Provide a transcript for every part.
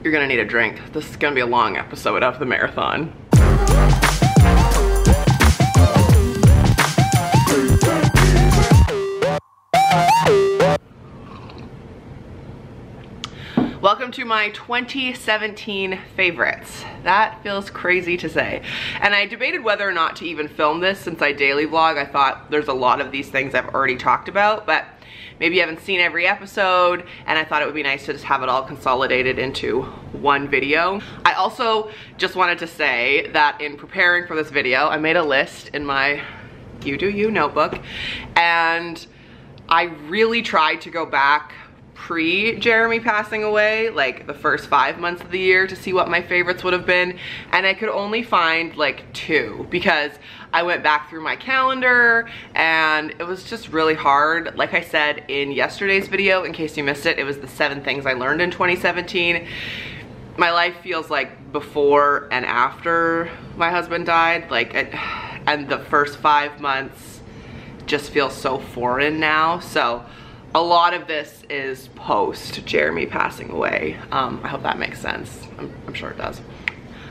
You're gonna need a drink. This is gonna be a long episode of the Mareathon. Welcome to my 2017 favorites. That feels crazy to say. And I debated whether or not to even film this since I daily vlog. I thought there's a lot of these things I've already talked about, but maybe you haven't seen every episode, and I thought it would be nice to just have it all consolidated into one video. I also just wanted to say that in preparing for this video, I made a list in my You Do You notebook, and I really tried to go back pre-Jeremy passing away, like the first 5 months of the year, to see what my favorites would have been, and I could only find like 2 because I went back through my calendar and it was just really hard. Like I said in yesterday's video, in case you missed it, it was the 7 things I learned in 2017. My life feels like before and after my husband died, and the first 5 months just feel so foreign now. So a lot of this is post Jeremy passing away. I hope that makes sense. I'm sure it does.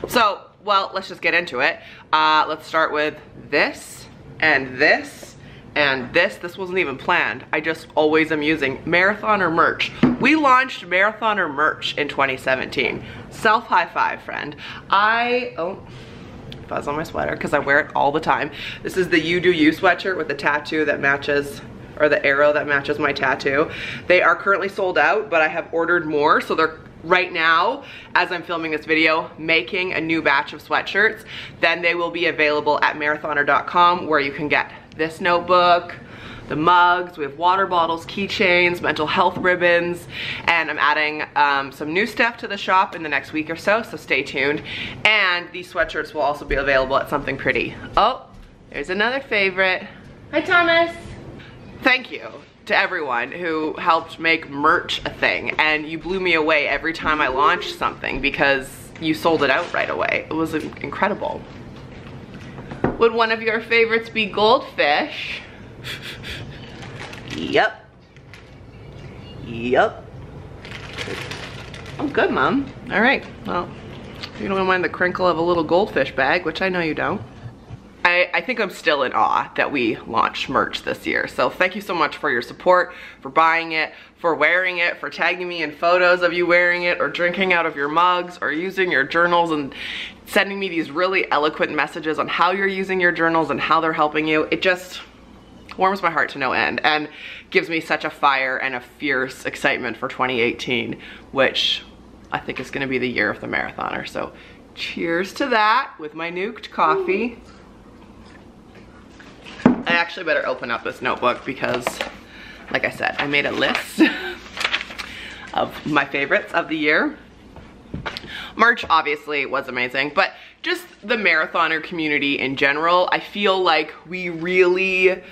So, well, let's just get into it. Let's start with this and this and this. This wasn't even planned. I just always am using Mareathon merch. We launched Mareathon merch in 2017. Self high five, friend. Fuzz on my sweater because I wear it all the time. This is the You Do You sweatshirt with the tattoo that matches, or the arrow that matches my tattoo. They are currently sold out, but I have ordered more. So they're right now, as I'm filming this video, making a new batch of sweatshirts. Then they will be available at mareathoner.com, where you can get this notebook, the mugs, we have water bottles, keychains, mental health ribbons, and I'm adding some new stuff to the shop in the next week or so stay tuned. And these sweatshirts will also be available at Something Pretty. Oh, there's another favorite. Hi, Thomas. Thank you to everyone who helped make merch a thing, and you blew me away every time I launched something because you sold it out right away. It was incredible. Would one of your favorites be goldfish? Yep. Yep. Oh, good, Mom. All right, well, you don't mind the crinkle of a little goldfish bag, which I know you don't. I think I'm still in awe that we launched merch this year. So thank you so much for your support, for buying it, for wearing it, for tagging me in photos of you wearing it, or drinking out of your mugs, or using your journals and sending me these really eloquent messages on how you're using your journals and how they're helping you. It just warms my heart to no end and gives me such a fire and a fierce excitement for 2018, which I think is gonna be the year of the Mareathoner. So cheers to that with my nuked coffee. I actually better open up this notebook because, like I said, I made a list of my favorites of the year. Merch obviously was amazing, but just the Mareathoner community in general, I feel like we really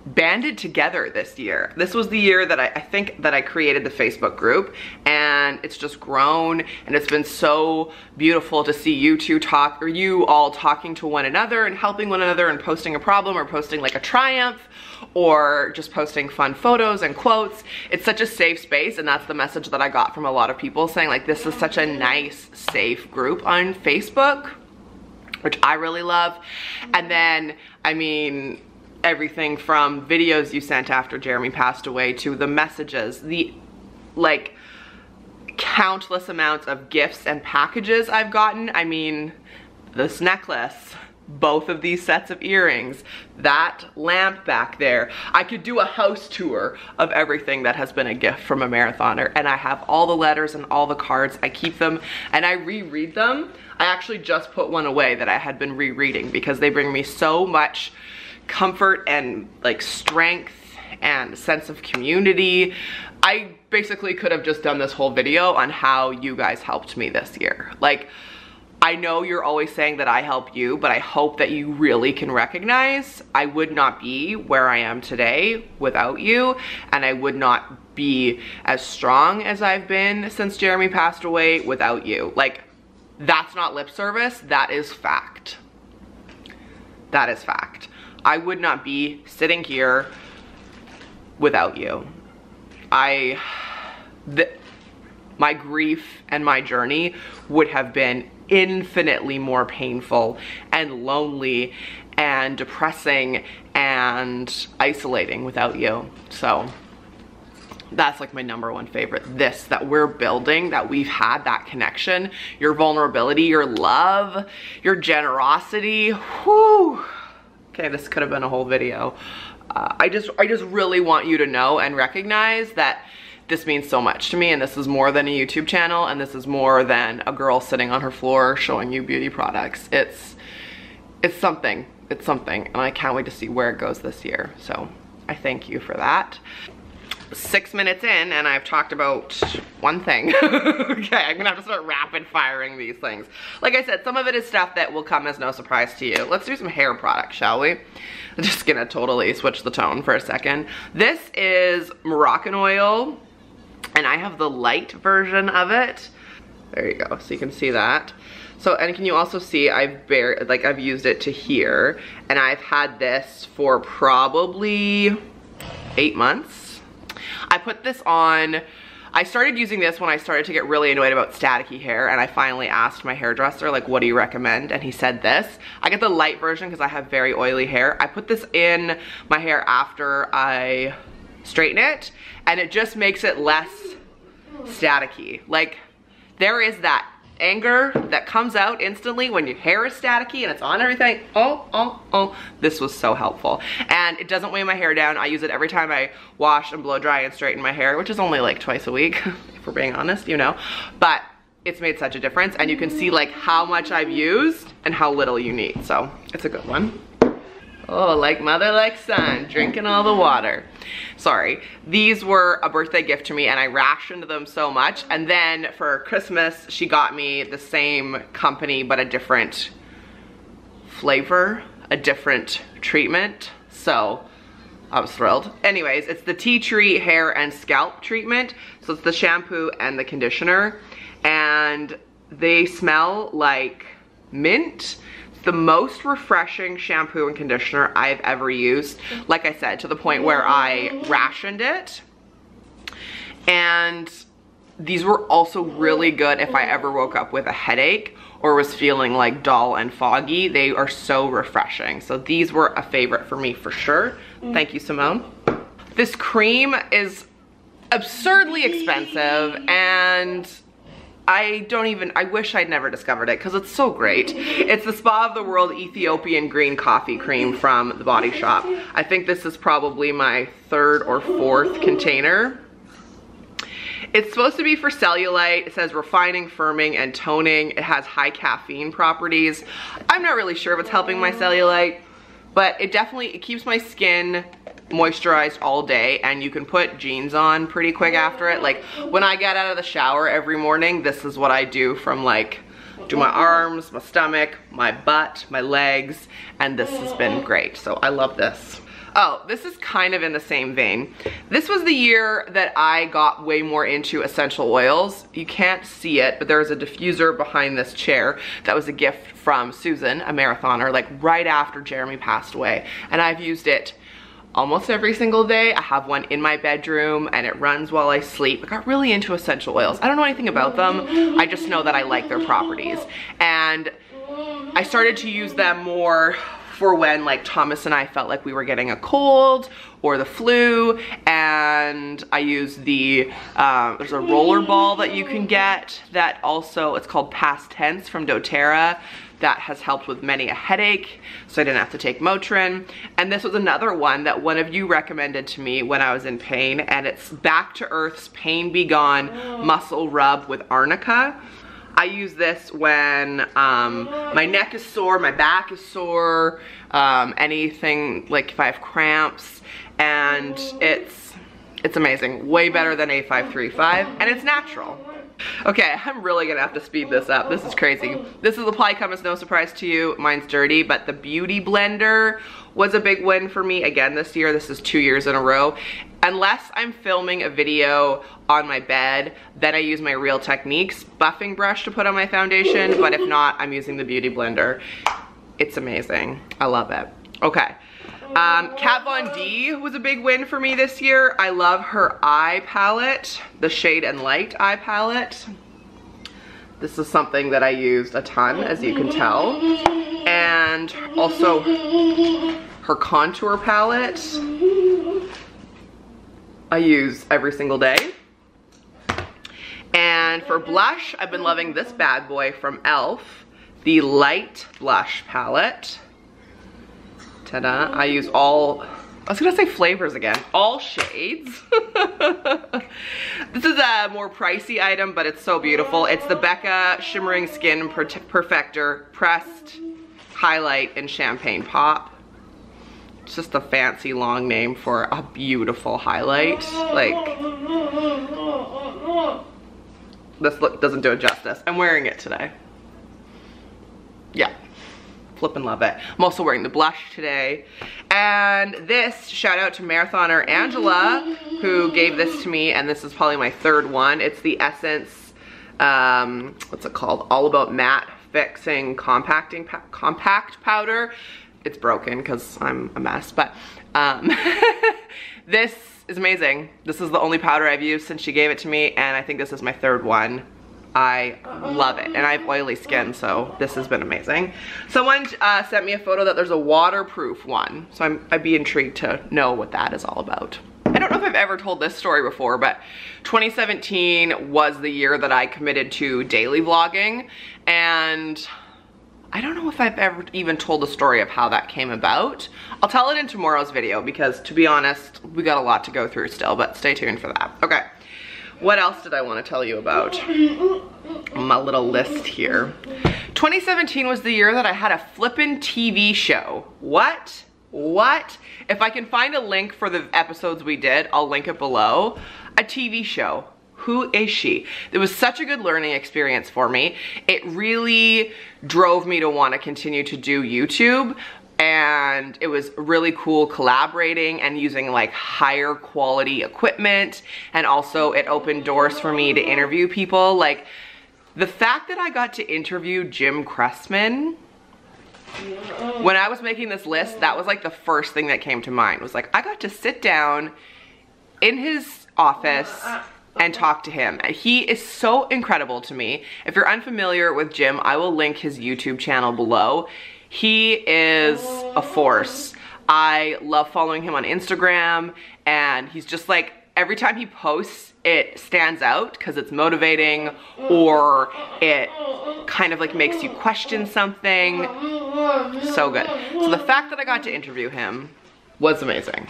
banded together this year. This was the year that I think that I created the Facebook group, and it's just grown, and it's been so beautiful to see you two talk, or you all talking to one another and helping one another and posting a problem or posting like a triumph or just posting fun photos and quotes. It's such a safe space, and that's the message that I got from a lot of people, saying like this is such a nice, safe group on Facebook, which I really love. And then, I mean, everything from videos you sent after Jeremy passed away to the messages, the like countless amounts of gifts and packages I've gotten. I mean, this necklace, both of these sets of earrings, that lamp back there. I could do a house tour of everything that has been a gift from a Mareathoner, and I have all the letters and all the cards. I keep them and I reread them. I actually just put one away that I had been rereading because they bring me so much comfort and like strength and sense of community. I basically could have just done this whole video on how you guys helped me this year. Like, I know you're always saying that I help you, but I hope that you really can recognize I would not be where I am today without you, and I would not be as strong as I've been since Jeremy passed away without you. Like, that's not lip service, that is fact. That is fact. I would not be sitting here without you. I my grief and my journey would have been infinitely more painful and lonely and depressing and isolating without you. So that's like my #1 favorite. This that we're building, that we've had that connection, your vulnerability, your love, your generosity. Whew. Okay, this could have been a whole video. I just really want you to know and recognize that this means so much to me, and this is more than a YouTube channel, and this is more than a girl sitting on her floor showing you beauty products. It's something, and I can't wait to see where it goes this year. So I thank you for that. 6 minutes in and I've talked about one thing. Okay, I'm gonna have to start rapid firing these things. Like I said, some of it is stuff that will come as no surprise to you. Let's do some hair products, shall we? I'm just gonna totally switch the tone for a second. This is Moroccan Oil, and I have the light version of it. There you go, so you can see that. So, and can you also see I've used it to here, and I've had this for probably 8 months. I put this on, I started using this when I started to get really annoyed about staticky hair, and I finally asked my hairdresser, like, what do you recommend? And he said this. I get the light version because I have very oily hair. I put this in my hair after I straighten it, and it just makes it less staticky. Like, there is that anger that comes out instantly when your hair is staticky and it's on everything. Oh, this was so helpful. And it doesn't weigh my hair down. I use it every time I wash and blow dry and straighten my hair, which is only like twice a week, if we're being honest, you know. But it's made such a difference, and you can see like how much I've used and how little you need. So it's a good one. Oh, like mother, like son, drinking all the water. Sorry, these were a birthday gift to me, and I rationed them so much. And then for Christmas, she got me the same company, but a different flavor, a different treatment. So I was thrilled. Anyways, it's the tea tree hair and scalp treatment. So it's the shampoo and the conditioner, and they smell like mint. The most refreshing shampoo and conditioner I've ever used. Like I said, to the point where I rationed it. And these were also really good if I ever woke up with a headache or was feeling like dull and foggy. They are so refreshing. So these were a favorite for me for sure. Thank you, Simone. This cream is absurdly expensive, and I wish I'd never discovered it because it's so great. It's the Spa of the World Ethiopian Green Coffee Cream from The Body Shop. I think this is probably my 3rd or 4th container. It's supposed to be for cellulite. It says refining, firming, and toning. It has high caffeine properties. I'm not really sure if it's helping my cellulite, but it keeps my skin moisturized all day, and you can put jeans on pretty quick after it. Like when I get out of the shower every morning, this is what I do from like, do my arms, my stomach, my butt, my legs, and this has been great. So I love this. Oh, this is kind of in the same vein. This was the year that I got way more into essential oils. You can't see it, but there's a diffuser behind this chair that was a gift from Susan, a marathoner, like right after Jeremy passed away. And I've used it almost every single day. I have one in my bedroom, and it runs while I sleep. I got really into essential oils. I don't know anything about them. I just know that I like their properties. And I started to use them more for when like Thomas and I felt like we were getting a cold or the flu, and I use the, there's a roller ball that you can get that also, it's called Past Tense from doTERRA. That has helped with many a headache, so I didn't have to take Motrin. And this was another one that one of you recommended to me when I was in pain, and it's Back to Earth's Pain Be Gone Muscle Rub with Arnica. I use this when my neck is sore, my back is sore, anything, like if I have cramps, and it's amazing. Way better than A535, and it's natural. Okay, I'm really gonna have to speed this up. This is crazy. This will probably come as no surprise to you. Mine's dirty, but the Beauty Blender was a big win for me again this year. This is 2 years in a row. Unless I'm filming a video on my bed, then I use my Real Techniques buffing brush to put on my foundation, but if not, I'm using the Beauty Blender. It's amazing. I love it. Okay. Kat Von D was a big win for me this year. I love her eye palette, the Shade and Light eye palette. This is something that I used a ton, as you can tell. And also her contour palette, I use every single day. And for blush, I've been loving this bad boy from e.l.f., the Light Blush palette. Ta-da. I use all, I was gonna say flavors again, all shades. This is a more pricey item, but it's so beautiful. It's the Becca Shimmering Skin Perfector Pressed Highlight in Champagne Pop. It's just a fancy long name for a beautiful highlight. Like, this look doesn't do it justice. I'm wearing it today. Yeah. Flippin' love it. I'm also wearing the blush today. And this, shout out to Mareathoner Angela, who gave this to me, and this is probably my third one. It's the Essence, what's it called? All About Matte Fixing Compact Powder. It's broken because I'm a mess, but this is amazing. This is the only powder I've used since she gave it to me, and I think this is my third one. I love it, and I have oily skin, so this has been amazing. Someone sent me a photo that there's a waterproof one, so I'd be intrigued to know what that is all about. I don't know if I've ever told this story before, but 2017 was the year that I committed to daily vlogging, and I don't know if I've ever even told the story of how that came about. I'll tell it in tomorrow's video because, to be honest, we got a lot to go through still, but stay tuned for that. Okay. What else did I want to tell you about? My little list here. 2017 was the year that I had a flippin' TV show. What? What? If I can find a link for the episodes we did, I'll link it below. A TV show. Who is she? It was such a good learning experience for me. It really drove me to want to continue to do YouTube. And it was really cool collaborating and using like higher quality equipment, and also it opened doors for me to interview people. Like the fact that I got to interview Jim Cressman, when I was making this list, that was like the first thing that came to mind. Was like, I got to sit down in his office and talk to him. He is so incredible to me. If you're unfamiliar with Jim, I will link his YouTube channel below. He is a force. I love following him on Instagram, and he's just like, every time he posts, it stands out because it's motivating, or it kind of like makes you question something. So good. So the fact that I got to interview him was amazing.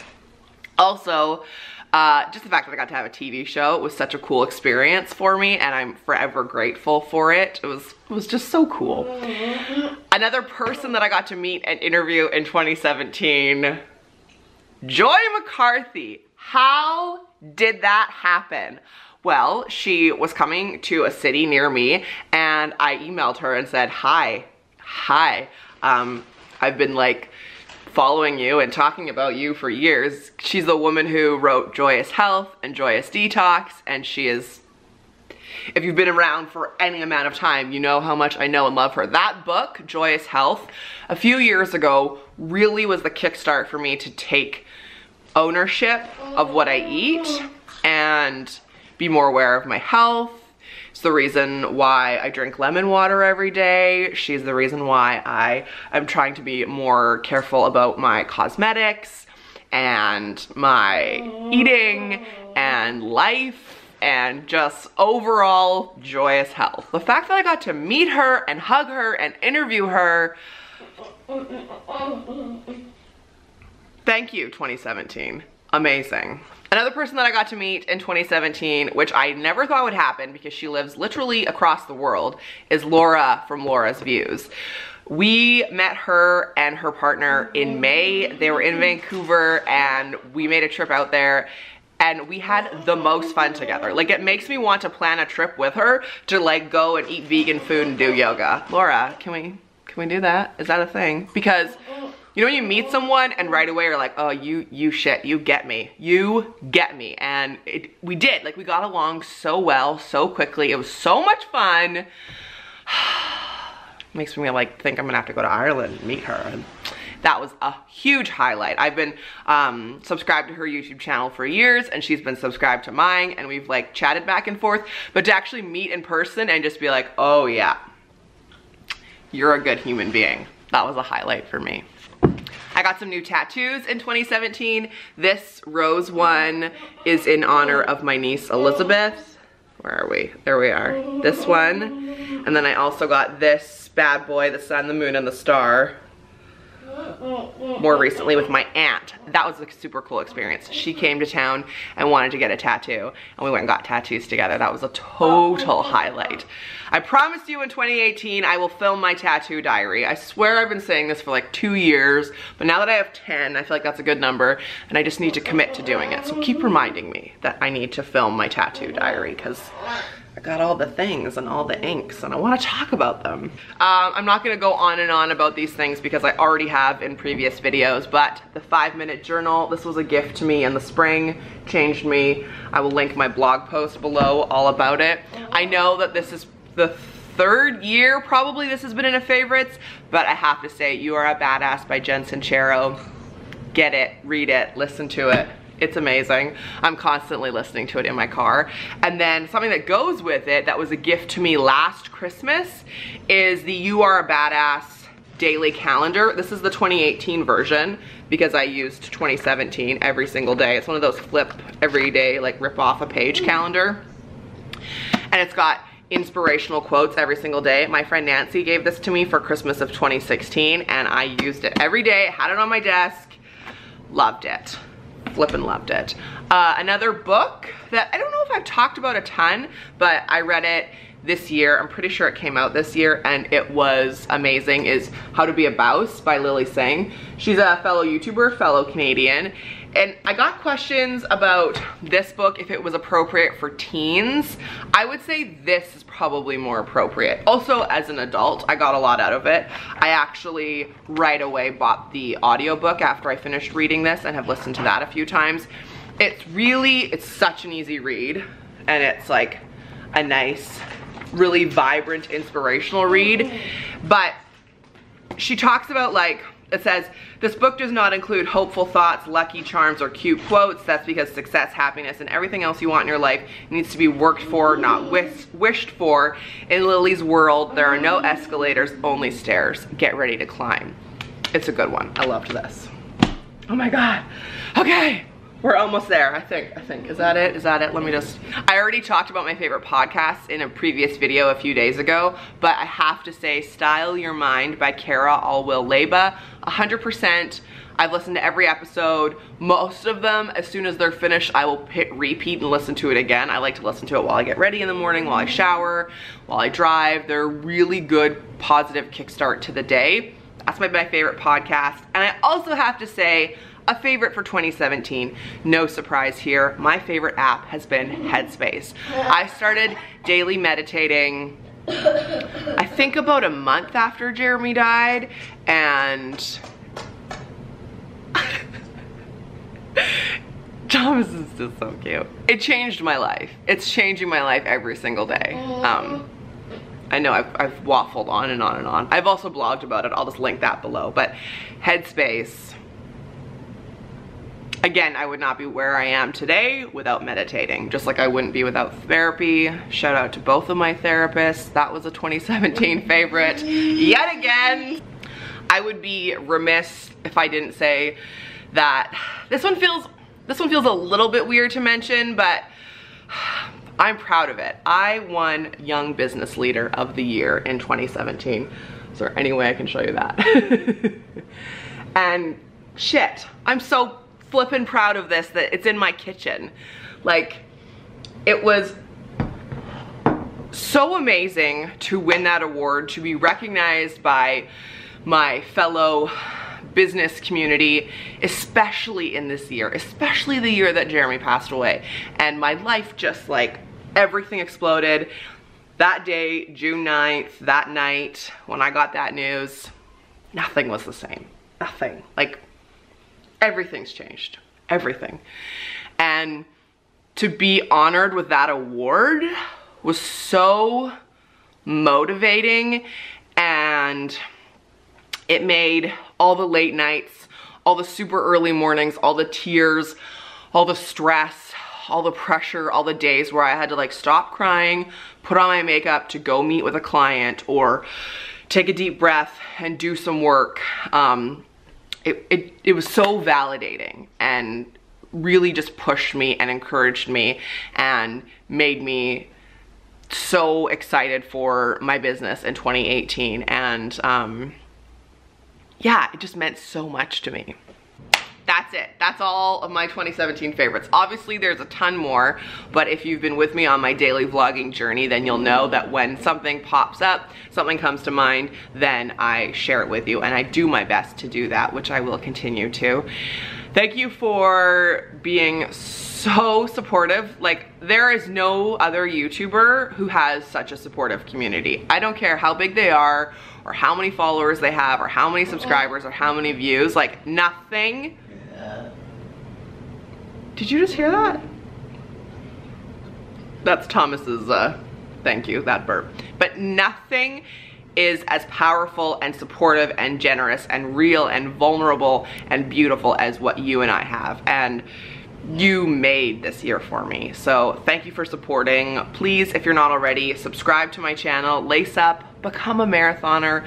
Also, just the fact that I got to have a TV show was such a cool experience for me, and I'm forever grateful for it. It was just so cool. Another person that I got to meet and interview in 2017, Joy McCarthy. How did that happen? Well, she was coming to a city near me, and I emailed her and said, hi, I've been like following you and talking about you for years. She's the woman who wrote Joyous Health and Joyous Detox, and she is, if you've been around for any amount of time, you know how much I know and love her. That book, Joyous Health, a few years ago, really was the kickstart for me to take ownership of what I eat and be more aware of my health. It's the reason why I drink lemon water every day. She's the reason why I'm trying to be more careful about my cosmetics and my eating and life and just overall joyous health. The fact that I got to meet her and hug her and interview her. Thank you, 2017. Amazing. Another person that I got to meet in 2017, which I never thought would happen because she lives literally across the world, is Laura from Laura's Views. We met her and her partner in May. They were in Vancouver, and we made a trip out there, and we had the most fun together. Like, it makes me want to plan a trip with her to like go and eat vegan food and do yoga. Laura, can we do that? Is that a thing? Because you know when you meet someone and right away you're like, oh, you get me. You get me. And we did. Like, we got along so well, so quickly. It was so much fun. Makes me like think I'm gonna have to go to Ireland and meet her. And That was a huge highlight. I've been subscribed to her YouTube channel for years, and she's been subscribed to mine, and we've like chatted back and forth, but to actually meet in person and just be like, oh yeah, you're a good human being. That was a highlight for me. I got some new tattoos in 2017. This rose one is in honor of my niece Elizabeth. Where are we? There we are. This one. And then I also got this bad boy, the sun, the moon, and the star. More recently with my aunt. That was a super cool experience. She came to town and wanted to get a tattoo, and we went and got tattoos together. That was a total highlight. I promised you in 2018 I will film my tattoo diary. I swear I've been saying this for like 2 years, but now that I have 10, I feel like that's a good number, and I just need to commit to doing it. So keep reminding me that I need to film my tattoo diary, because I got all the things and all the inks, and I want to talk about them. I'm not going to go on and on about these things because I already have in previous videos, but the 5-minute journal, this was a gift to me in the spring, changed me. I will link my blog post below all about it. I know that this is the 3rd year probably this has been in a favorites, but I have to say, You Are a Badass by Jen Sincero. Get it, read it, listen to it. It's amazing. I'm constantly listening to it in my car. And then something that goes with it that was a gift to me last Christmas is the You Are a Badass daily calendar. This is the 2018 version because I used 2017 every single day. It's one of those flip every day, like rip off a page calendar. And it's got inspirational quotes every single day. My friend Nancy gave this to me for Christmas of 2016, and I used it every day, had it on my desk, loved it. Flippin' loved it. Another book that I don't know if I've talked about a ton, but I read it this year. I'm pretty sure it came out this year, and it was amazing, is How to Be a Boss by Lily Singh. She's a fellow YouTuber, fellow Canadian, and I got questions about this book, if it was appropriate for teens. I would say this is probably more appropriate. Also, as an adult, I got a lot out of it. I actually right away bought the audiobook after I finished reading this and have listened to that a few times. It's such an easy read, and it's like a nice, really vibrant, inspirational read. But she talks about, like, it says, this book does not include hopeful thoughts, lucky charms, or cute quotes. That's because success, happiness, and everything else you want in your life needs to be worked for, not wished for. In Lily's world, there are no escalators, only stairs. Get ready to climb. It's a good one. I loved this. Oh my God. Okay. We're almost there, I think. Is that it? Is that it? Let me just... I already talked about my favorite podcasts in a previous video a few days ago, but I have to say Style Your Mind by Cara Alwill-Leyba. 100%. I've listened to every episode. Most of them, as soon as they're finished, I will hit repeat and listen to it again. I like to listen to it while I get ready in the morning, while I shower, while I drive. They're a really good, positive kickstart to the day. That's my favorite podcast. And I also have to say, a favorite for 2017, no surprise here, my favorite app has been Headspace. I started daily meditating, I think about a month after Jeremy died, and Thomas is just so cute. It changed my life. It's changing my life every single day. I know I've waffled on and on and on. I've also blogged about it. I'll just link that below. But Headspace, again, I would not be where I am today without meditating, just like I wouldn't be without therapy. Shout out to both of my therapists. That was a 2017 favorite yet again. I would be remiss if I didn't say that this one feels a little bit weird to mention, but I'm proud of it. I won Young Business Leader of the Year in 2017. Is there any way I can show you that? And shit, I'm so flippin' proud of this that it's in my kitchen. Like, it was so amazing to win that award, to be recognized by my fellow business community, especially in this year, especially the year that Jeremy passed away. And my life just, like, everything exploded. That day, June 9th, that night, when I got that news, nothing was the same. Nothing. Like, everything's changed. Everything. And to be honored with that award was so motivating, and It made all the late nights, all the super early mornings, all the tears, all the stress, all the pressure, all the days where I had to like stop crying, put on my makeup to go meet with a client or take a deep breath and do some work. It was so validating and really just pushed me and encouraged me and made me so excited for my business in 2018. And yeah, it just meant so much to me. That's it. That's all of my 2017 favorites. Obviously there's a ton more, but if you've been with me on my daily vlogging journey, then you'll know that when something pops up, something comes to mind, then I share it with you, and I do my best to do that, which I will continue to. Thank you for being so supportive. Like, there is no other YouTuber who has such a supportive community. I don't care how big they are, or how many followers they have, or how many subscribers, or how many views, like nothing. Did you just hear that? That's Thomas's, thank you, that burp. But nothing is as powerful and supportive and generous and real and vulnerable and beautiful as what you and I have. And you made this year for me. So thank you for supporting. Please, if you're not already, subscribe to my channel, lace up, become a marathoner.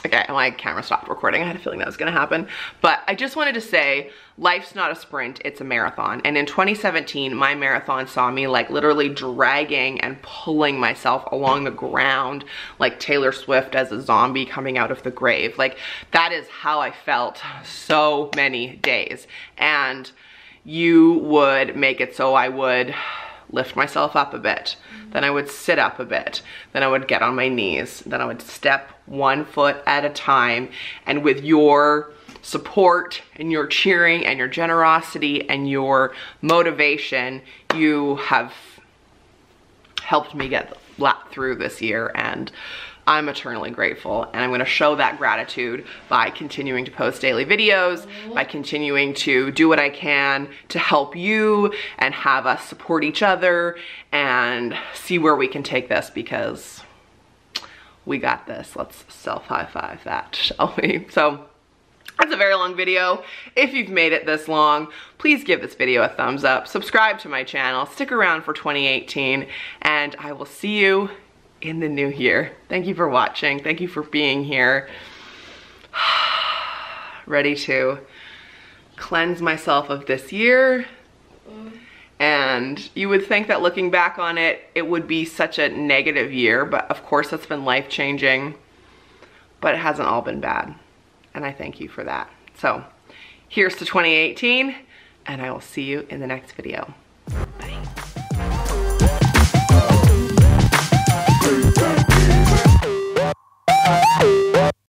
Okay, my camera stopped recording. I had a feeling that was gonna happen. But I just wanted to say, life's not a sprint, it's a marathon. And in 2017, my marathon saw me like literally dragging and pulling myself along the ground like Taylor Swift as a zombie coming out of the grave. Like, that is how I felt so many days. And you would make it so I would lift myself up a bit, then I would sit up a bit, then I would get on my knees, then I would step 1 foot at a time. And with your support and your cheering and your generosity and your motivation, you have helped me get through this year, and I'm eternally grateful. And I'm gonna show that gratitude by continuing to post daily videos, by continuing to do what I can to help you and have us support each other and see where we can take this, because we got this. Let's self high five that, shall we? So that's a very long video. If you've made it this long, please give this video a thumbs up, subscribe to my channel, stick around for 2018, and I will see you in the new year. Thank you for watching. Thank you for being here. Ready to cleanse myself of this year. And you would think that looking back on it, it would be such a negative year, but of course it's been life-changing, but it hasn't all been bad. And I thank you for that. So here's to 2018, and I will see you in the next video.